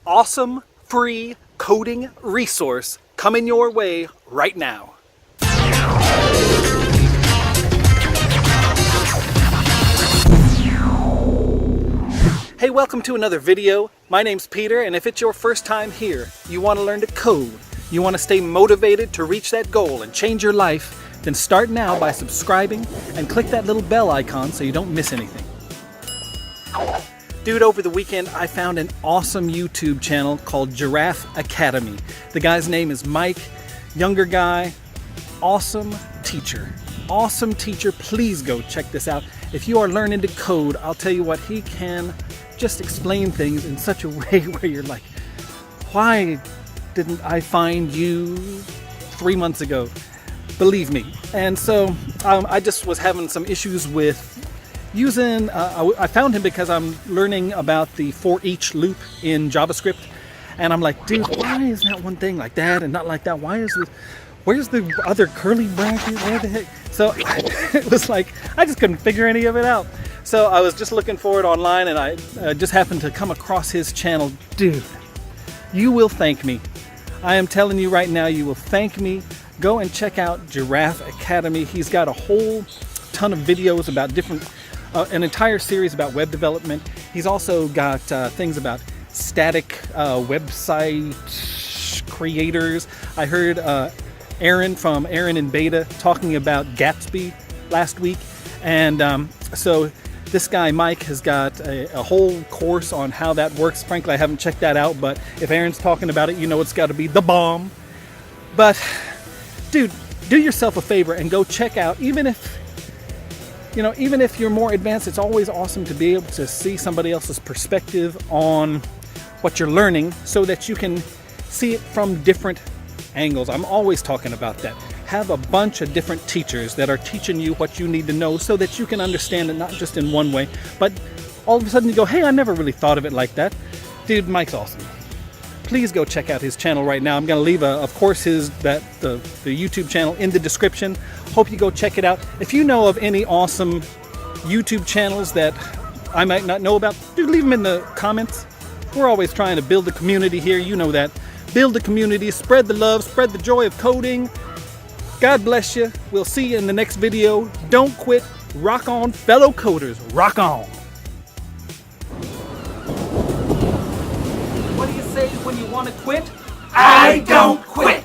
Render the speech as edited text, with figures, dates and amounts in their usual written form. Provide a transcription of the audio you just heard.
awesome, free coding resource coming your way right now. Hey, welcome to another video. My name's Peter, and if it's your first time here, you want to learn to code, you want to stay motivated to reach that goal and change your life, then start now by subscribing and click that little bell icon so you don't miss anything. Dude, over the weekend I found an awesome YouTube channel called Giraffe Academy. The guy's name is Mike, younger guy, awesome teacher. Awesome teacher, please go check this out. If you are learning to code, I'll tell you what, he can just explain things in such a way where you're like, why didn't I find you 3 months ago? Believe me. And so I just was having some issues with using, I found him because I'm learning about the for each loop in JavaScript. And I'm like, dude, why is that one thing like that and not like that? Why is this? Where's the other curly bracket? Where the heck? So it was like, I just couldn't figure any of it out. So I was just looking for it online, and I just happened to come across his channel. Dude, you will thank me. I am telling you right now, you will thank me. Go and check out Giraffe Academy. He's got a whole ton of videos about different, an entire series about web development. He's also got things about static website creators. I heard Aaron from Aaron in Beta talking about Gatsby last week. And so this guy, Mike, has got a whole course on how that works. Frankly, I haven't checked that out, but if Aaron's talking about it, you know it's got to be the bomb. But dude, do yourself a favor and go check out, even if you're more advanced, it's always awesome to be able to see somebody else's perspective on what you're learning so that you can see it from different angles. I'm always talking about that. Have a bunch of different teachers that are teaching you what you need to know so that you can understand it not just in one way, but all of a sudden you go, hey, I never really thought of it like that. Dude, Mike's awesome. Please go check out his channel right now. I'm going to leave, of course, the YouTube channel in the description. Hope you go check it out. If you know of any awesome YouTube channels that I might not know about, dude, leave them in the comments. We're always trying to build a community here. You know that. Build a community, spread the love, spread the joy of coding. God bless you. We'll see you in the next video. Don't quit. Rock on, fellow coders. Rock on. What do you say when you want to quit? I don't quit!